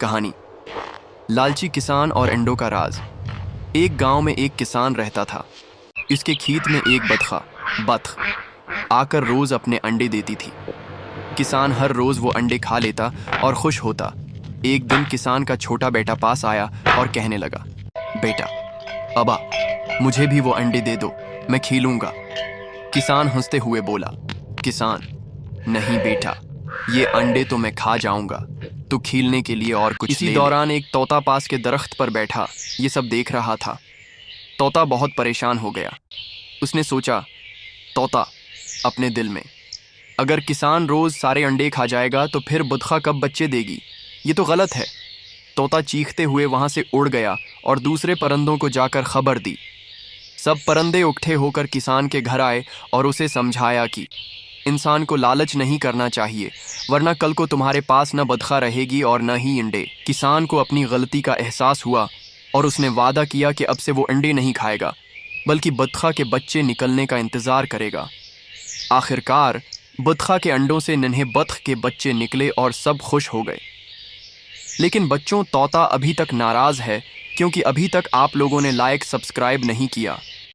کہانی لالچی کسان اور انڈوں کا راز۔ ایک گاؤں میں ایک کسان رہتا تھا۔ اس کے کھیت میں ایک بطخ آ کر روز اپنے انڈے دیتی تھی۔ کسان ہر روز وہ انڈے کھا لیتا اور خوش ہوتا۔ ایک دن کسان کا چھوٹا بیٹا پاس آیا اور کہنے لگا، بیٹا، ابا، مجھے بھی وہ انڈے دے دو، میں کھیلوں گا۔ کسان ہنستے ہوئے بولا، کسان، نہیں بیٹا، یہ انڈے تو میں کھا جاؤں گا، تو کھیلنے کے لیے اور کچھ اسی دوران ایک طوطا پاس کے درخت پر بیٹھا یہ سب دیکھ رہا تھا۔ طوطا بہت پریشان ہو گیا۔ اس نے سوچا، طوطا اپنے دل میں، اگر کسان روز سارے انڈے کھا جائے گا تو پھر بطخ کب بچے دے گی؟ یہ تو غلط ہے۔ طوطا چیختے ہوئے وہاں سے اڑ گیا اور دوسرے پرندوں کو جا کر خبر دی۔ سب پرندے اکٹھے ہو کر کسان کے گھر آئے اور اسے سمجھایا کہ انسان کو لالچ نہیں کرنا چاہیے، ورنہ کل کو تمہارے پاس نہ بطخ رہے گی اور نہ ہی انڈے۔ کسان کو اپنی غلطی کا احساس ہوا اور اس نے وعدہ کیا کہ اب سے وہ انڈے نہیں کھائے گا، بلکہ بطخ کے بچے نکلنے کا انتظار کرے گا۔ آخرکار بطخ کے انڈوں سے ننھے بطخ کے بچے نکلے اور سب خوش ہو گئے۔ لیکن بچوں، طوطا ابھی تک ناراض ہے کیونکہ ابھی تک آپ لوگوں نے لائک سبسکرائب نہیں کیا۔